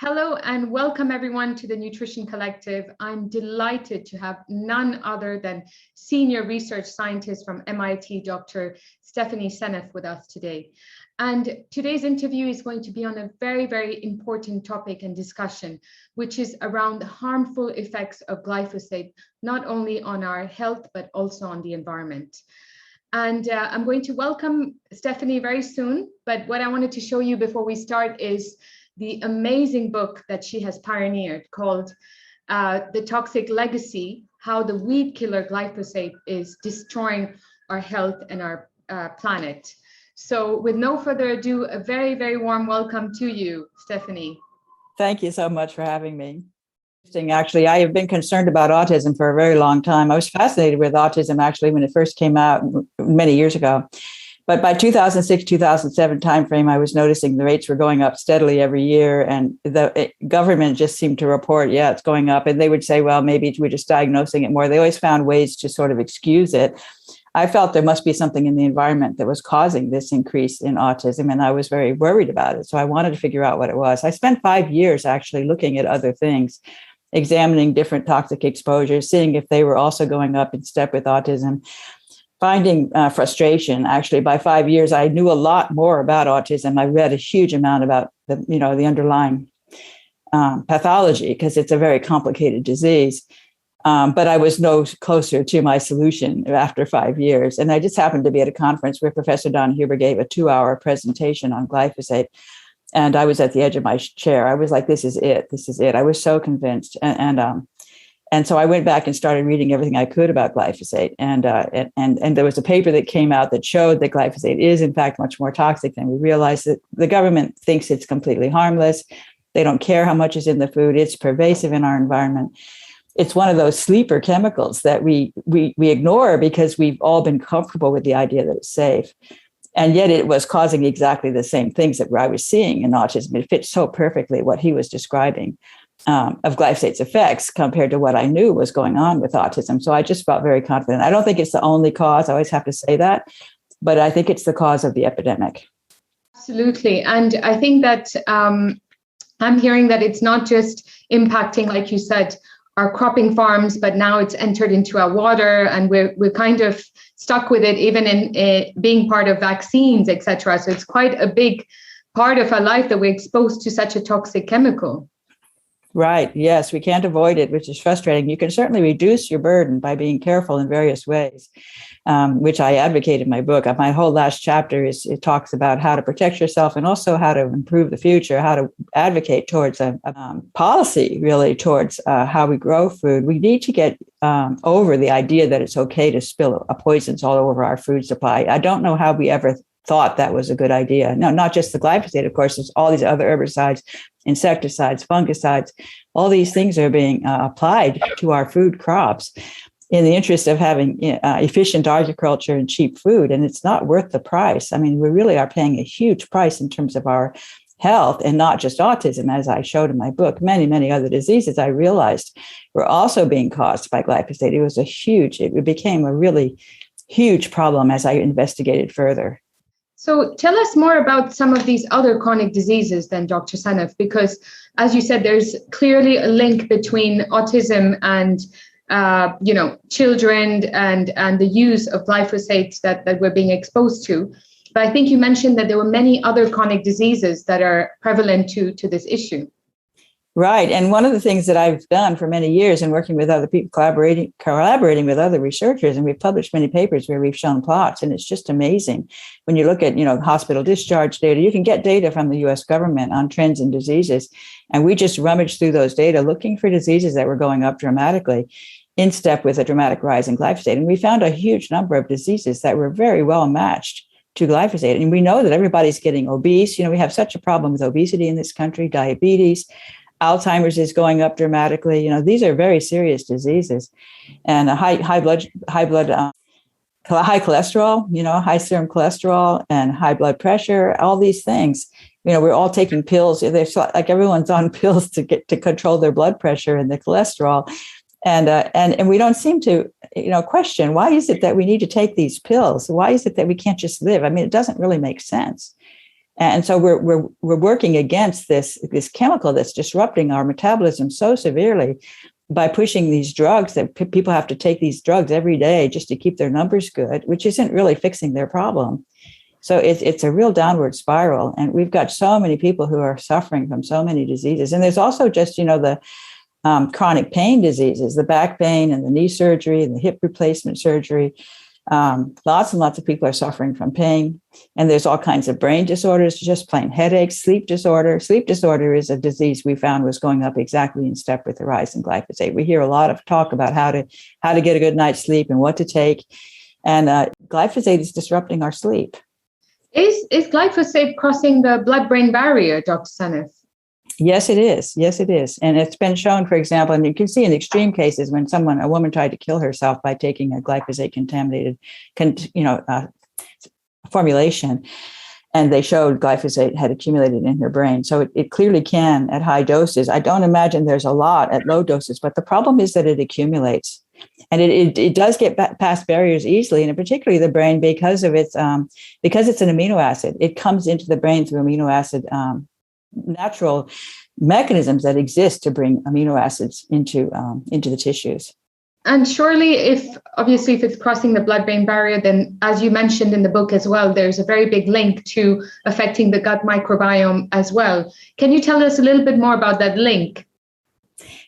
Hello and welcome everyone to the Nutrition Collective. I'm delighted to have none other than senior research scientist from MIT, Dr. Stephanie Seneff with us today. And today's interview is going to be on a very, very important topic and discussion, which is around the harmful effects of glyphosate, not only on our health, but also on the environment. And I'm going to welcome Stephanie very soon. But what I wanted to show you before we start is the amazing book that she has pioneered called The Toxic Legacy, How the Weed Killer Glyphosate is Destroying Our Health and Our Planet. So with no further ado, a very, very warm welcome to you, Stephanie. Thank you so much for having me. Actually, I have been concerned about autism for a very long time. I was fascinated with autism actually when it first came out many years ago. But by 2006, 2007 timeframe, I was noticing the rates were going up steadily every year. And the government just seemed to report, yeah, it's going up. And they would say, well, maybe we're just diagnosing it more. They always found ways to sort of excuse it. I felt there must be something in the environment that was causing this increase in autism. And I was very worried about it. So I wanted to figure out what it was. I spent 5 years actually looking at other things, examining different toxic exposures, seeing if they were also going up in step with autism. Finding frustration. Actually, by 5 years, I knew a lot more about autism. I read a huge amount about the underlying pathology because it's a very complicated disease. But I was no closer to my solution after 5 years. And I just happened to be at a conference where Professor Don Huber gave a 2-hour presentation on glyphosate. And I was at the edge of my chair. I was like, this is it. This is it. I was so convinced. And so I went back and started reading everything I could about glyphosate. And there was a paper that came out that showed that glyphosate is, in fact, much more toxic than we realize. That the government thinks it's completely harmless. They don't care how much is in the food. It's pervasive in our environment. It's one of those sleeper chemicals that we ignore because we've all been comfortable with the idea that it's safe. And yet it was causing exactly the same things that I was seeing in autism. It fits so perfectly what he was describing. Of glyphosate's effects compared to what I knew was going on with autism. So I just felt very confident. I don't think it's the only cause. I always have to say that, but I think it's the cause of the epidemic. Absolutely. And I think that I'm hearing that it's not just impacting, like you said, our cropping farms, but now it's entered into our water and we're kind of stuck with it, even in being part of vaccines, etc. So it's quite a big part of our life that we're exposed to such a toxic chemical. Right. Yes, we can't avoid it, which is frustrating. You can certainly reduce your burden by being careful in various ways, which I advocate in my book. My whole last chapter it talks about how to protect yourself and also how to improve the future, how to advocate towards a policy, really, towards how we grow food. We need to get over the idea that it's okay to spill poisons all over our food supply. I don't know how we ever thought that was a good idea. No, not just the glyphosate, of course, there's all these other herbicides, insecticides, fungicides, all these things are being applied to our food crops in the interest of having efficient agriculture and cheap food. And it's not worth the price. I mean, we really are paying a huge price in terms of our health, and not just autism, as I showed in my book. Many, many other diseases I realized were also being caused by glyphosate. It became a really huge problem as I investigated further. So tell us more about some of these other chronic diseases then, Dr. Seneff, because as you said, there's clearly a link between autism and, children and the use of glyphosate that we're being exposed to. But I think you mentioned that there were many other chronic diseases that are prevalent to this issue. Right. And one of the things that I've done for many years in working with other people, collaborating with other researchers, and we've published many papers where we've shown plots, and it's just amazing. When you look at, hospital discharge data, you can get data from the US government on trends in diseases. And we just rummaged through those data looking for diseases that were going up dramatically in step with a dramatic rise in glyphosate. And we found a huge number of diseases that were very well matched to glyphosate. And we know that everybody's getting obese. We have such a problem with obesity in this country, diabetes. Alzheimer's is going up dramatically. These are very serious diseases, and high cholesterol, high serum cholesterol and high blood pressure, all these things. We're all taking pills. They're like everyone's on pills to control their blood pressure and the cholesterol. And we don't seem to, question, why is it that we need to take these pills? Why is it that we can't just live? I mean, it doesn't really make sense. And so we're working against this chemical that's disrupting our metabolism so severely by pushing these drugs that people have to take these drugs every day just to keep their numbers good, which isn't really fixing their problem. So it's a real downward spiral. And we've got so many people who are suffering from so many diseases. And there's also just, the chronic pain diseases, the back pain and the knee surgery and the hip replacement surgery. Lots and lots of people are suffering from pain. And there's all kinds of brain disorders, just plain headaches, sleep disorder. Sleep disorder is a disease we found was going up exactly in step with the rise in glyphosate. We hear a lot of talk about how to get a good night's sleep and what to take. And glyphosate is disrupting our sleep. Is glyphosate crossing the blood-brain barrier, Dr. Seneff? Yes, it is. Yes, it is. And it's been shown, for example, and you can see in extreme cases when a woman tried to kill herself by taking a glyphosate contaminated, formulation, and they showed glyphosate had accumulated in her brain. So it clearly can at high doses. I don't imagine there's a lot at low doses, but the problem is that it accumulates. And it does get past barriers easily, and particularly the brain because it's an amino acid. It comes into the brain through amino acid natural mechanisms that exist to bring amino acids into the tissues. And surely, if it's crossing the blood-brain barrier, then as you mentioned in the book as well, there's a very big link to affecting the gut microbiome as well. Can you tell us a little bit more about that link?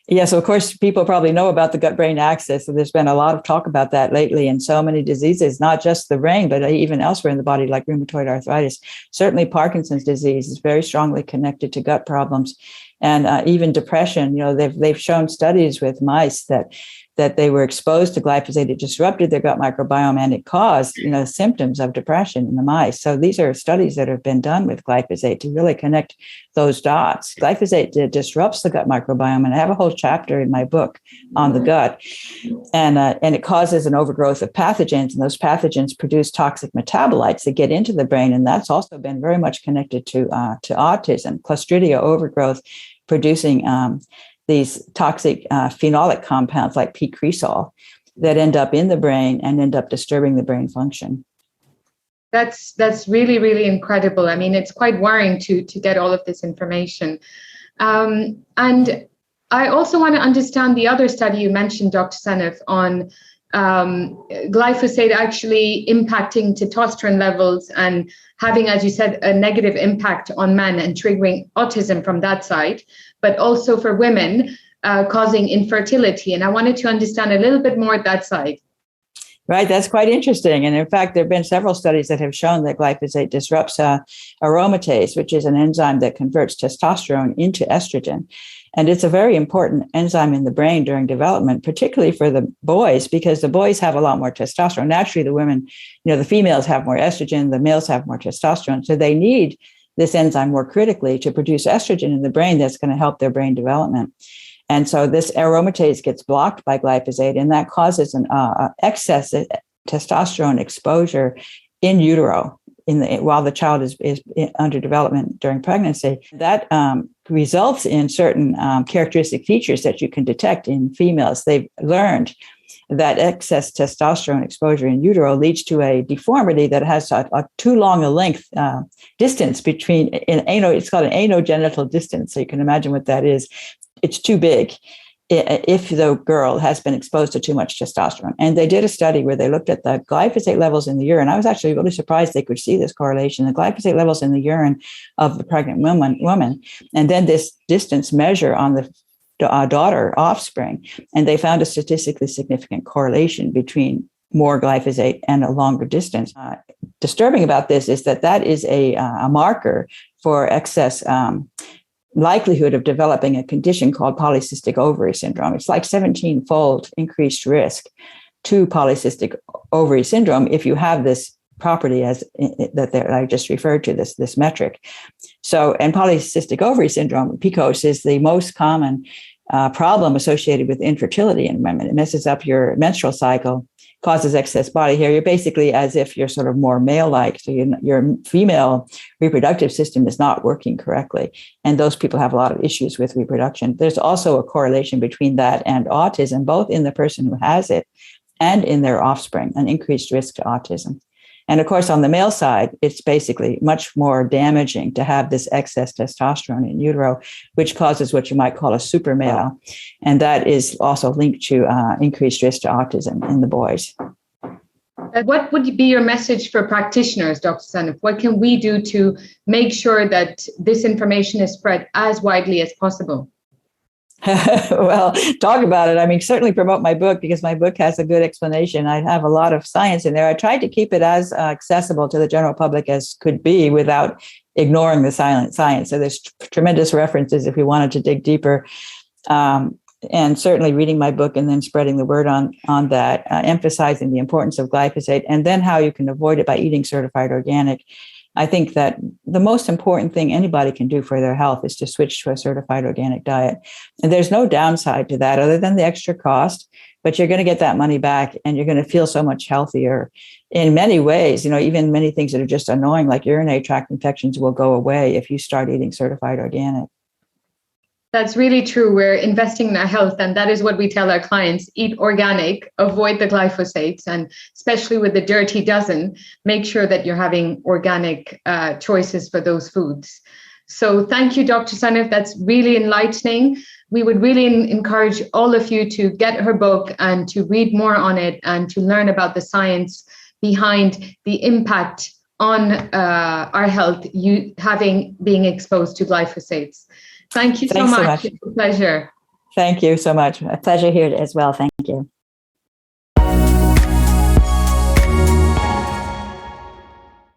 Yes, of course, people probably know about the gut-brain axis. So there's been a lot of talk about that lately in so many diseases, not just the brain, but even elsewhere in the body, like rheumatoid arthritis. Certainly, Parkinson's disease is very strongly connected to gut problems, and even depression. They've shown studies with mice that they were exposed to glyphosate. It disrupted their gut microbiome, and it caused symptoms of depression in the mice. So these are studies that have been done with glyphosate to really connect those dots. Glyphosate disrupts the gut microbiome, and I have a whole chapter in my book on the gut. And it causes an overgrowth of pathogens, and those pathogens produce toxic metabolites that get into the brain, and that's also been very much connected to autism. Clostridia overgrowth producing these toxic phenolic compounds like p-cresol that end up in the brain and end up disturbing the brain function. That's really, really incredible. I mean, it's quite worrying to get all of this information. And I also want to understand the other study you mentioned, Dr. Seneff, on glyphosate actually impacting testosterone levels and having, as you said, a negative impact on men and triggering autism from that side, but also for women, causing infertility. And I wanted to understand a little bit more that side. Right, that's quite interesting. And in fact, there have been several studies that have shown that glyphosate disrupts aromatase, which is an enzyme that converts testosterone into estrogen. And it's a very important enzyme in the brain during development, particularly for the boys, because the boys have a lot more testosterone. Naturally, the women, the females have more estrogen, the males have more testosterone. So they need this enzyme more critically to produce estrogen in the brain that's going to help their brain development. And so this aromatase gets blocked by glyphosate, and that causes an excess testosterone exposure in utero while the child is under development during pregnancy. That results in certain characteristic features that you can detect in females. They've learned that excess testosterone exposure in utero leads to a deformity that has a too long a length distance between it's called an anogenital distance. So you can imagine what that is. It's too big if the girl has been exposed to too much testosterone. And they did a study where they looked at the glyphosate levels in the urine. I was actually really surprised they could see this correlation, the glyphosate levels in the urine of the pregnant woman, and then this distance measure on the daughter offspring. And they found a statistically significant correlation between more glyphosate and a longer distance. Disturbing about this is that is a marker for excess likelihood of developing a condition called polycystic ovary syndrome. It's like 17-fold increased risk to polycystic ovary syndrome if you have this property that I just referred to, this metric. So, and polycystic ovary syndrome, PCOS, is the most common problem associated with infertility in women. It messes up your menstrual cycle, causes excess body hair. You're basically as if you're sort of more male-like. So your female reproductive system is not working correctly. And those people have a lot of issues with reproduction. There's also a correlation between that and autism, both in the person who has it and in their offspring, an increased risk to autism. And of course, on the male side, it's basically much more damaging to have this excess testosterone in utero, which causes what you might call a super male. And that is also linked to increased risk to autism in the boys. What would be your message for practitioners, Dr. Seneff? What can we do to make sure that this information is spread as widely as possible? Well, talk about it. I mean, certainly promote my book, because my book has a good explanation. I have a lot of science in there. I tried to keep it as accessible to the general public as could be without ignoring the silent science. So there's tremendous references if you wanted to dig deeper. And certainly reading my book and then spreading the word on that, emphasizing the importance of glyphosate and then how you can avoid it by eating certified organic. I think that the most important thing anybody can do for their health is to switch to a certified organic diet. And there's no downside to that other than the extra cost, but you're going to get that money back and you're going to feel so much healthier in many ways. Even many things that are just annoying, like urinary tract infections, will go away if you start eating certified organic. That's really true. We're investing in our health, and that is what we tell our clients: eat organic, avoid the glyphosates, and especially with the dirty dozen, make sure that you're having organic choices for those foods. So thank you, Dr. Seneff. That's really enlightening. We would really encourage all of you to get her book and to read more on it and to learn about the science behind the impact on our health being exposed to glyphosates. Thank you so much. It's a pleasure. Thank you so much. A pleasure here as well. Thank you.